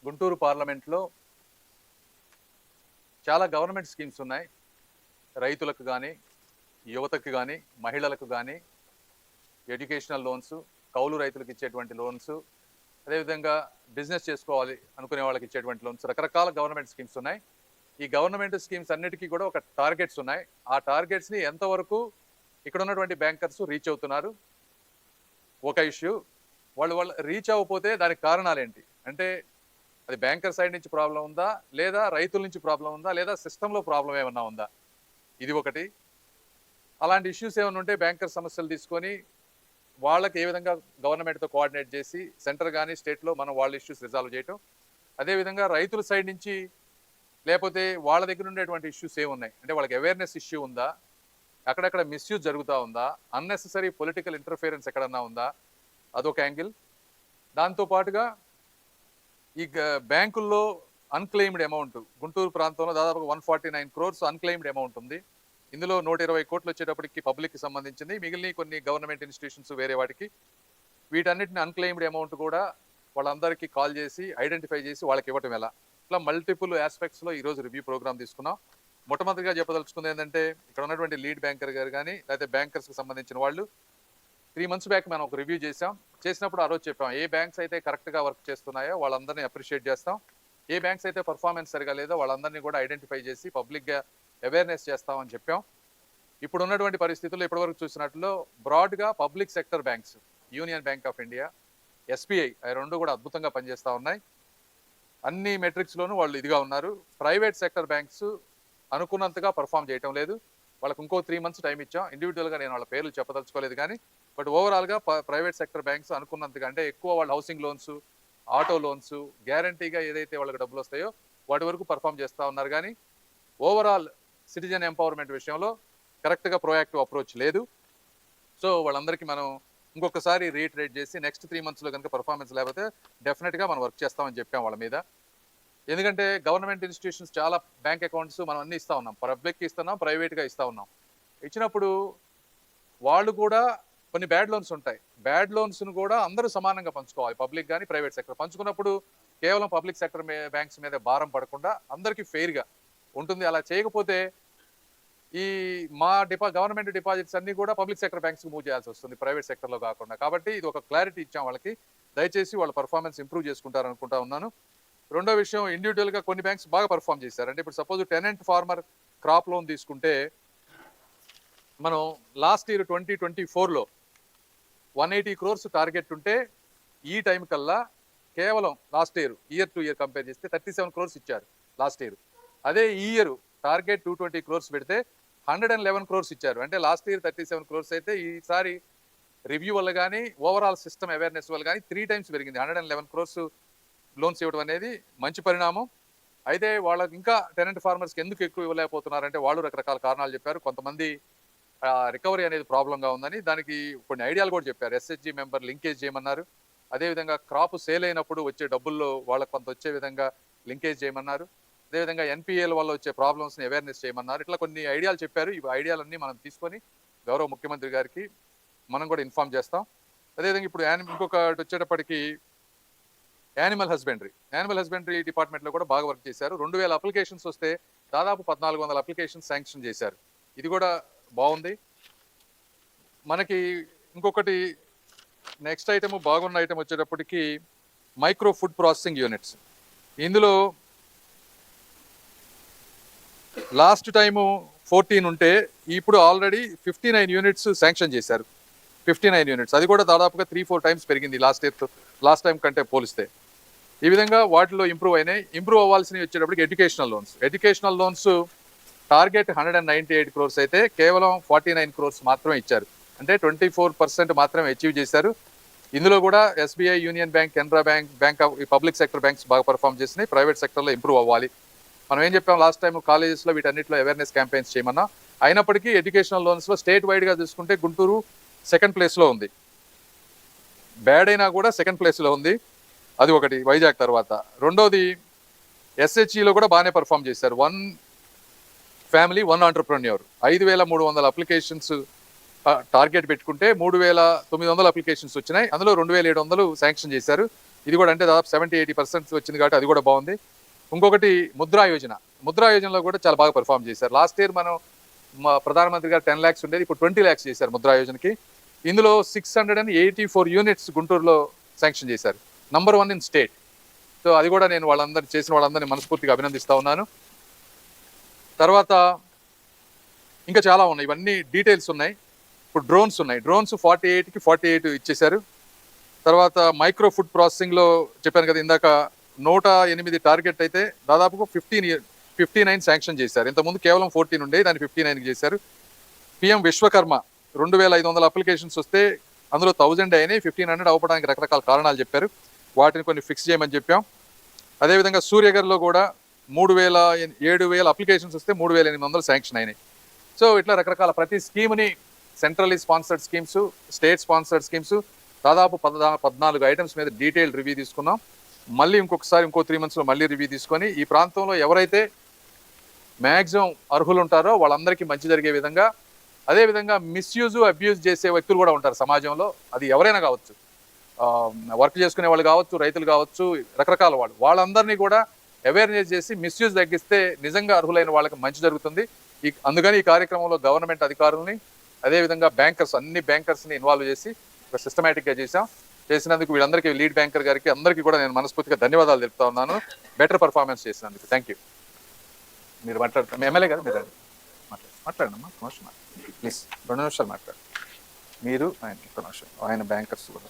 గుంటూరు పార్లమెంట్లో చాలా government schemes ఉన్నాయి. రైతులకు కానీ, యువతకు కానీ, మహిళలకు కానీ ఎడ్యుకేషనల్ లోన్స్, కౌలు రైతులకు ఇచ్చేటువంటి లోన్స్, అదేవిధంగా బిజినెస్ చేసుకోవాలి అనుకునే వాళ్ళకి ఇచ్చేటువంటి లోన్స్, రకరకాల గవర్నమెంట్ స్కీమ్స్ ఉన్నాయి. ఈ గవర్నమెంట్ స్కీమ్స్ అన్నిటికీ కూడా ఒక టార్గెట్స్ ఉన్నాయి. ఆ టార్గెట్స్ని ఎంతవరకు ఇక్కడ ఉన్నటువంటి బ్యాంకర్స్ రీచ్ అవుతున్నారు ఒక ఇష్యూ. వాళ్ళు రీచ్ అవ్వకపోతే దానికి కారణాలు ఏంటి అంటే అది బ్యాంకర్ సైడ్ నుంచి ప్రాబ్లం ఉందా, లేదా రైతుల నుంచి ప్రాబ్లం ఉందా, లేదా సిస్టంలో ప్రాబ్లం ఏమన్నా ఉందా, ఇది ఒకటి. అలాంటి ఇష్యూస్ ఏమైనా ఉంటే బ్యాంకర్ సమస్యలు తీసుకొని వాళ్ళకి ఏ విధంగా గవర్నమెంట్తో కోఆర్డినేట్ చేసి సెంటర్ కానీ స్టేట్లో మనం వాళ్ళ ఇష్యూస్ రిజాల్వ్ చేయటం. అదేవిధంగా రైతుల సైడ్ నుంచి లేకపోతే వాళ్ళ దగ్గర ఉండేటువంటి ఇష్యూస్ ఏమున్నాయి అంటే వాళ్ళకి అవేర్నెస్ ఇష్యూ ఉందా, అక్కడక్కడ మిస్యూజ్ జరుగుతూ ఉందా, అన్నెసెసరీ పొలిటికల్ ఇంటర్ఫియరెన్స్ ఎక్కడన్నా ఉందా, అదొక యాంగిల్. దాంతోపాటుగా ఈ బ్యాంకుల్లో అన్క్లెయిమ్డ్ అమౌంట్ గుంటూరు ప్రాంతంలో దాదాపుగా 149 crores అన్క్లెయిమ్డ్ అమౌంట్ ఉంది. ఇందులో 120 కోట్లు వచ్చేటప్పటికి పబ్లిక్కి సంబంధించింది, మిగిలిన కొన్ని గవర్నమెంట్ ఇన్స్టిట్యూషన్స్ వేరే వాటికి. వీటన్నిటిని అన్క్లెయిమ్డ్ అమౌంట్ కూడా వాళ్ళందరికీ కాల్ చేసి ఐడెంటిఫై చేసి వాళ్ళకి ఇవ్వటం ఎలా, ఇట్లా మల్టిపుల్ ఆస్పెక్ట్స్లో ఈరోజు రివ్యూ ప్రోగ్రామ్ తీసుకున్నాం. మొట్టమొదటిగా చెప్పదలుచుకుంది ఏంటంటే ఇక్కడ ఉన్నటువంటి లీడ్ బ్యాంకర్ గారు కానీ లేకపోతే బ్యాంకర్స్కి సంబంధించిన వాళ్ళు 3 months బ్యాక్ మనం ఒక రివ్యూ చేసినప్పుడు ఆ రోజు చెప్పాం ఏ బ్యాంక్స్ అయితే కరెక్ట్గా వర్క్ చేస్తున్నాయో వాళ్ళందరినీ అప్రిషియేట్ చేస్తాం, ఏ బ్యాంక్స్ అయితే పర్ఫార్మెన్స్ సరిగా లేదో వాళ్ళందరినీ కూడా ఐడెంటిఫై చేసి పబ్లిక్గా అవేర్నెస్ చేస్తామని చెప్పాం. ఇప్పుడు ఉన్నటువంటి పరిస్థితుల్లో ఇప్పటివరకు చూసినట్లు బ్రాడ్గా public sector banks, union bank of India, SBI, అవి రెండు కూడా అద్భుతంగా పనిచేస్తూ ఉన్నాయి. అన్ని మెట్రిక్స్లోనూ వాళ్ళు ఇదిగా ఉన్నారు. ప్రైవేట్ సెక్టర్ బ్యాంక్స్ అనుకున్నంతగా పర్ఫామ్ చేయటం లేదు. వాళ్ళకి ఇంకో 3 months టైం ఇచ్చాం. ఇండివిజువల్గా నేను వాళ్ళ పేర్లు చెప్పదలుచుకోలేదు కానీ బట్ ఓవరాల్గా ప్రైవేట్ సెక్టర్ బ్యాంక్స్ అనుకున్నంతగా అంటే ఎక్కువ వాళ్ళు హౌసింగ్ లోన్స్, ఆటో లోన్స్, గ్యారంటీగా ఏదైతే వాళ్ళకి డబ్బులు వస్తాయో వాటి వరకు పర్ఫామ్ చేస్తూ ఉన్నారు. కానీ ఓవరాల్ సిటిజన్ ఎంపవర్మెంట్ విషయంలో కరెక్ట్గా ప్రోయాక్టివ్ అప్రోచ్ లేదు. సో వాళ్ళందరికీ మనం ఇంకొకసారి రీట్రేట్ చేసి నెక్స్ట్ 3 monthsలో కనుక పర్ఫార్మెన్స్ లేకపోతే డెఫినెట్గా మనం వర్క్ చేస్తామని చెప్పాం వాళ్ళ మీద. ఎందుకంటే గవర్నమెంట్ ఇన్స్టిట్యూషన్స్ చాలా బ్యాంక్ అకౌంట్స్ మనం అన్ని ఇస్తూ ఉన్నాం, పబ్లిక్కి ఇస్తున్నాం, ప్రైవేట్గా ఇస్తూ ఉన్నాం. ఇచ్చినప్పుడు వాళ్ళు కూడా కొన్ని బ్యాడ్ లోన్స్ ఉంటాయి. బ్యాడ్ లోన్స్ను కూడా అందరూ సమానంగా పంచుకోవాలి, పబ్లిక్ కానీ ప్రైవేట్ సెక్టర్. పంచుకున్నప్పుడు కేవలం పబ్లిక్ సెక్టర్ బ్యాంక్స్ మీద భారం పడకుండా అందరికీ ఫెయిర్గా ఉంటుంది. అలా చేయకపోతే ఈ మా గవర్నమెంట్ డిపాజిట్స్ అన్ని కూడా పబ్లిక్ సెక్టర్ బ్యాంక్స్కి మూవ్ చేయాల్సి వస్తుంది, ప్రైవేట్ సెక్టర్లో కాకుండా. కాబట్టి ఇది ఒక క్లారిటీ ఇచ్చాం వాళ్ళకి. దయచేసి వాళ్ళ పర్ఫార్మెన్స్ ఇంప్రూవ్ చేసుకుంటారు అనుకుంటా ఉన్నాను. రెండో విషయం, ఇండివిజువల్గా కొన్ని బ్యాంక్స్ బాగా పర్ఫామ్ చేశారు. అంటే ఇప్పుడు suppose tenant farmer crop loan తీసుకుంటే మనం లాస్ట్ ఇయర్ 2024లో 180 crores టార్గెట్ ఉంటే ఈ టైం కల్లా కేవలం last year to year compare చేస్తే 37 crores ఇచ్చారు లాస్ట్ ఇయర్. అదే ఈ ఇయర్ టార్గెట్ 220 crores పెడితే 111 crores ఇచ్చారు. అంటే లాస్ట్ ఇయర్ 37 crores అయితే ఈసారి రివ్యూ వల్ల కానీ ఓవరాల్ సిస్టమ్ అవేర్నెస్ వల్ల కానీ 3 times పెరిగింది. 111 crores లోన్స్ ఇవ్వడం అనేది మంచి పరిణామం. అయితే వాళ్ళకి ఇంకా టెనెంట్ ఫార్మర్స్కి ఎందుకు ఎక్కువ ఇవ్వలేకపోతున్నారంటే వాళ్ళు రకరకాల కారణాలు చెప్పారు. కొంతమంది రికవరీ అనేది ప్రాబ్లంగా ఉందని దానికి కొన్ని ఐడియాలు కూడా చెప్పారు. ఎస్హెచ్జి మెంబర్ లింకేజ్ చేయమన్నారు. అదేవిధంగా క్రాప్ సేల్ అయినప్పుడు వచ్చే డబ్బుల్లో వాళ్ళకి కొంత వచ్చే విధంగా లింకేజ్ చేయమన్నారు. అదేవిధంగా ఎన్పిఎల్ వల్ల వచ్చే ప్రాబ్లమ్స్ని అవేర్నెస్ చేయమన్నారు. ఇట్లా కొన్ని ఐడియాలు చెప్పారు. ఈ ఐడియాలన్నీ మనం తీసుకొని గౌరవ ముఖ్యమంత్రి గారికి మనం కూడా ఇన్ఫార్మ్ చేస్తాం. అదేవిధంగా ఇప్పుడు ఇంకొకటి వచ్చేటప్పటికి యానిమల్ హస్బెండరీ డిపార్ట్మెంట్లో కూడా బాగా వర్క్ చేశారు. 2000 అప్లికేషన్స్ వస్తే దాదాపు 1400 అప్లికేషన్స్ శాంక్షన్ చేశారు. ఇది కూడా బాగుంది. మనకి ఇంకొకటి నెక్స్ట్ ఐటమ్, బాగున్న ఐటమ్ వచ్చేటప్పటికి మైక్రో ఫుడ్ ప్రాసెసింగ్ యూనిట్స్. ఇందులో లాస్ట్ టైము 14 ఉంటే ఇప్పుడు ఆల్రెడీ 59 యూనిట్స్ శాంక్షన్ చేశారు. 59 యూనిట్స్, అది కూడా దాదాపుగా 3-4 times పెరిగింది లాస్ట్ టైం కంటే పోలిస్తే. ఈ విధంగా వాటిలో ఇంప్రూవ్ అయినాయి. ఇంప్రూవ్ అవ్వాల్సినవి వచ్చేటప్పటికి ఎడ్యుకేషనల్ లోన్స్ టార్గెట్ 198 crores అయితే కేవలం 49 crores మాత్రమే ఇచ్చారు. అంటే 24% మాత్రమే అచీవ్ చేశారు. ఇందులో కూడా SBI, union bank, Canara bank of public sector banks బాగా పర్ఫామ్ చేసినాయి. ప్రైవేట్ సెక్టర్లో ఇంప్రూవ్ అవ్వాలి. మనం ఏం చెప్పాం లాస్ట్ టైం, కాలేజెస్లో వీటన్నిటిలో అవేర్నెస్ క్యాంపెయిన్స్ చేయమన్నా. అయినప్పటికీ ఎడ్యుకేషనల్ లోన్స్లో స్టేట్ వైడ్గా చూసుకుంటే గుంటూరు 2nd ప్లేస్లో ఉంది. బ్యాడ్ అయినా కూడా 2nd ప్లేస్లో ఉంది. అది ఒకటి, వైజాగ్ తర్వాత. రెండోది ఎస్హెచ్ఈలో కూడా బాగానే పర్ఫామ్ చేశారు. 1 family 1 entrepreneur, 5300 అప్లికేషన్స్ టార్గెట్ పెట్టుకుంటే 3900 అప్లికేషన్స్ వచ్చినాయి. అందులో 2700 శాంక్షన్ చేశారు. ఇది కూడా అంటే దాదాపు 70-80% వచ్చింది కాబట్టి అది కూడా బాగుంది. ఇంకొకటి ముద్రా యోజన. ముద్రా యోజనలో కూడా చాలా బాగా పెర్ఫామ్ చేశారు. లాస్ట్ ఇయర్ మనం మా ప్రధానమంత్రి గారు 10 lakhs ఉండేది, ఇప్పుడు 20 lakhs చేశారు ముద్రా యోజనకి. ఇందులో 684 యూనిట్స్ గుంటూరులో శాంక్షన్ చేశారు. Number 1 in state. సో అది కూడా నేను చేసిన వాళ్ళందరినీ మనస్ఫూర్తిగా అభినందిస్తా ఉన్నాను. తర్వాత ఇంకా చాలా ఉన్నాయి, ఇవన్నీ డీటెయిల్స్ ఉన్నాయి. ఇప్పుడు డ్రోన్స్ ఉన్నాయి. డ్రోన్స్ 48కి 48 ఇచ్చేశారు. తర్వాత మైక్రో ఫుడ్ ప్రాసెసింగ్లో చెప్పాను కదా ఇందాక, 108 టార్గెట్ అయితే దాదాపుగా 59 శాంక్షన్ చేశారు. ఇంతకుముందు కేవలం 14 ఉండే, దాన్ని 59కి చేశారు. పిఎం విశ్వకర్మ 2500 అప్లికేషన్స్ వస్తే అందులో 1000 అయినాయి, 1500 అవ్వడానికి రకరకాల కారణాలు చెప్పారు. వాటిని కొన్ని ఫిక్స్ చేయమని చెప్పాం. అదేవిధంగా సూర్యగర్లో కూడా 7,000 అప్లికేషన్స్ వస్తే 3,800 శాంక్షన్ అయినాయి. సో ఇట్లా రకరకాల ప్రతి స్కీమ్ని centrally sponsored schemes, state sponsored schemes దాదాపు 14 ఐటమ్స్ మీద డీటెయిల్ రివ్యూ తీసుకున్నాం. మళ్ళీ ఇంకో 3 monthsలో మళ్ళీ రివ్యూ తీసుకొని ఈ ప్రాంతంలో ఎవరైతే మ్యాక్సిమం అర్హులు ఉంటారో వాళ్ళందరికీ మంచి జరిగే విధంగా, అదేవిధంగా మిస్యూజ్ అబ్యూజ్ చేసే వ్యక్తులు కూడా ఉంటారు సమాజంలో, అది ఎవరైనా కావచ్చు, వర్క్ చేసుకునే వాళ్ళు కావచ్చు, రైతులు కావచ్చు, రకరకాల వాళ్ళందరినీ కూడా అవేర్నెస్ చేసి మిస్యూజ్ తగ్గిస్తే నిజంగా అర్హులైన వాళ్ళకి మంచి జరుగుతుంది. అందుకని ఈ కార్యక్రమంలో గవర్నమెంట్ అధికారులని, అదేవిధంగా బ్యాంకర్స్, అన్ని బ్యాంకర్స్ని ఇన్వాల్వ్ చేసి ఒక సిస్టమేటిక్గా చేసినందుకు వీళ్ళందరికీ, లీడ్ బ్యాంకర్ గారికి అందరికీ కూడా నేను మనస్ఫూర్తిగా ధన్యవాదాలు తెలుపుతా ఉన్నాను, బెటర్ పర్ఫార్మెన్స్ చేసినందుకు. Thank you. మీరు మాట్లాడతారు, ఎమ్మెల్యే గారు మీరు మాట్లాడండి ప్లీజ్. 2 నిమిషాలు మాట్లాడు. మీరు ఆయన 1 నిమిషం, ఆయన బ్యాంకర్స్ కూడా